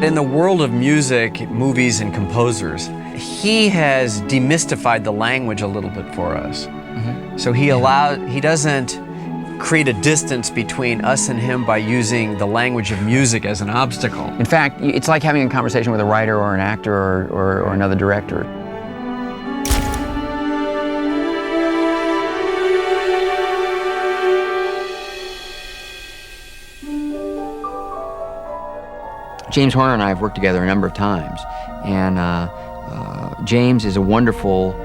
In the world of music, movies, and composers, he has demystified the language a little bit for us. So he doesn't create a distance between us and him by using the language of music as an obstacle. In fact, it's like having a conversation with a writer or an actor or another director. James Horner and I have worked together a number of times, and James is a wonderful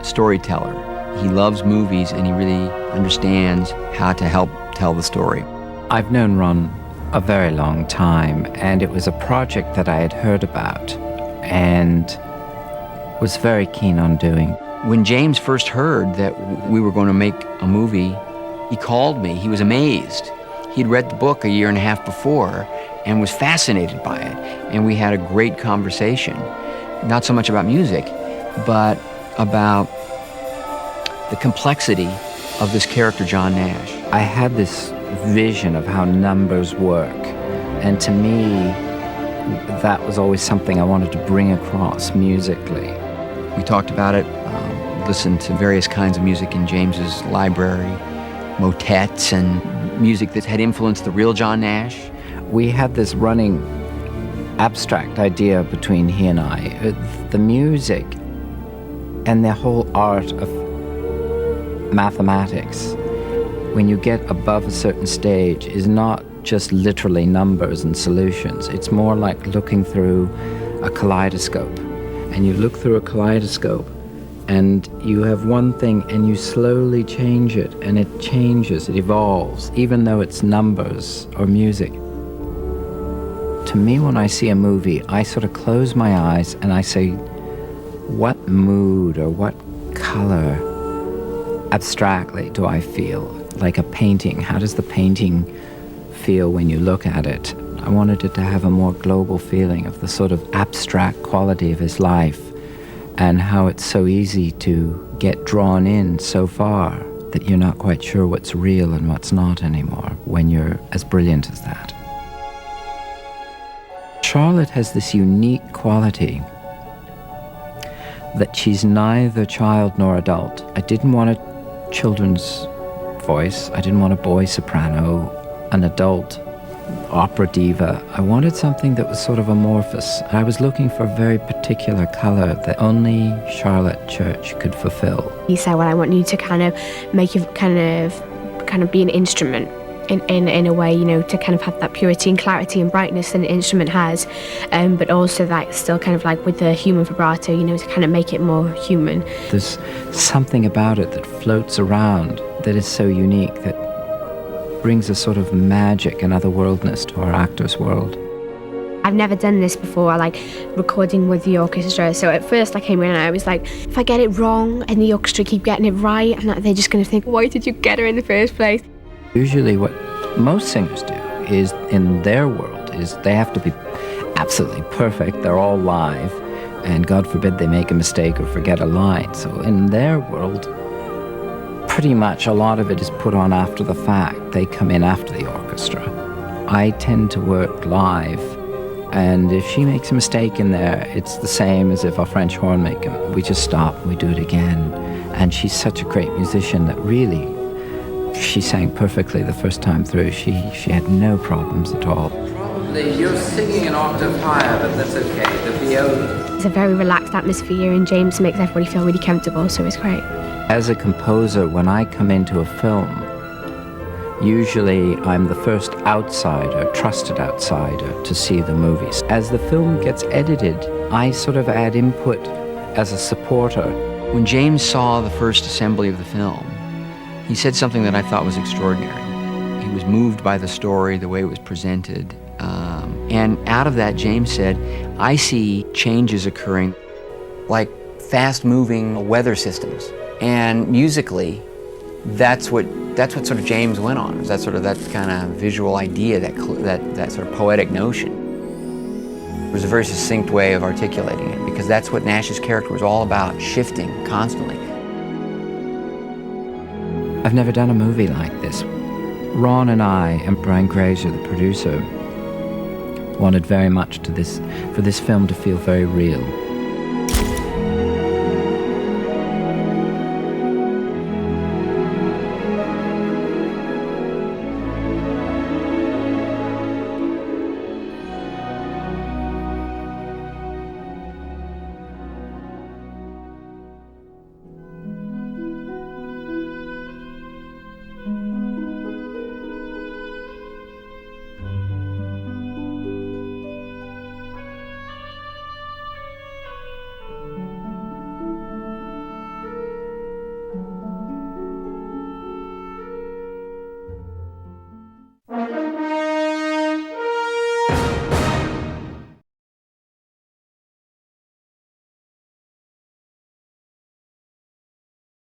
storyteller. He loves movies, and he really understands how to help tell the story. I've known Ron a very long time, and it was a project that I had heard about and was very keen on doing. When James first heard that we were going to make a movie, he called me. He was amazed. He'd read the book a year and a half before and was fascinated by it. And we had a great conversation, not so much about music, but about the complexity of this character, John Nash. I had this vision of how numbers work, and to me, that was always something I wanted to bring across musically. We talked about it, listened to various kinds of music in James's library, motets and music that had influenced the real John Nash. We had this running abstract idea between he and I. The music and the whole art of mathematics, when you get above a certain stage, is not just literally numbers and solutions. It's more like looking through a kaleidoscope. And you look through a kaleidoscope and you have one thing and you slowly change it, and it changes, it evolves, even though it's numbers or music. To me, when I see a movie, I sort of close my eyes and I say, what mood or what color abstractly do I feel? Like a painting, how does the painting feel when you look at it? I wanted it to have a more global feeling of the sort of abstract quality of his life, and how it's so easy to get drawn in so far that you're not quite sure what's real and what's not anymore when you're as brilliant as that. Charlotte has this unique quality that she's neither child nor adult. I didn't want a children's voice. I didn't want a boy soprano, an adult opera diva. I wanted something that was sort of amorphous. I was looking for a very particular color that only Charlotte Church could fulfill. He said, well, I want you to kind of make you kind of be an instrument in a way, you know, to kind of have that purity and clarity and brightness that an instrument has, but also that still kind of like with the human vibrato, you know, to kind of make it more human. There's something about it that floats around that is so unique, that brings a sort of magic and otherworldness to our actor's world. I've never done this before, like recording with the orchestra. So at first I came in and I was like, if I get it wrong and the orchestra keep getting it right, and they're just going to think, why did you get her in the first place? Usually what most singers do is, in their world, is they have to be absolutely perfect. They're all live, and God forbid they make a mistake or forget a line. So in their world, pretty much a lot of it is put on after the fact. They come in after the orchestra. I tend to work live, and if she makes a mistake in there, it's the same as if a French horn make it. We just stop and we do it again. And she's such a great musician that really, she sang perfectly the first time through. She had no problems at all. Probably you're singing an octave higher, but that's okay. The viola. It's a very relaxed atmosphere, and James makes everybody feel really comfortable, so it's great. As a composer, when I come into a film, usually I'm the first outsider, trusted outsider, to see the movies. As the film gets edited, I sort of add input as a supporter. When James saw the first assembly of the film, he said something that I thought was extraordinary. He was moved by the story, the way it was presented. And out of that, James said, I see changes occurring like fast-moving weather systems. And musically, that's what sort of James went on. Was that kind of visual idea, that sort of poetic notion. It was a very succinct way of articulating it, because that's what Nash's character was all about, shifting constantly. I've never done a movie like this. Ron and I, and Brian Grazer, the producer, wanted very much for this film to feel very real.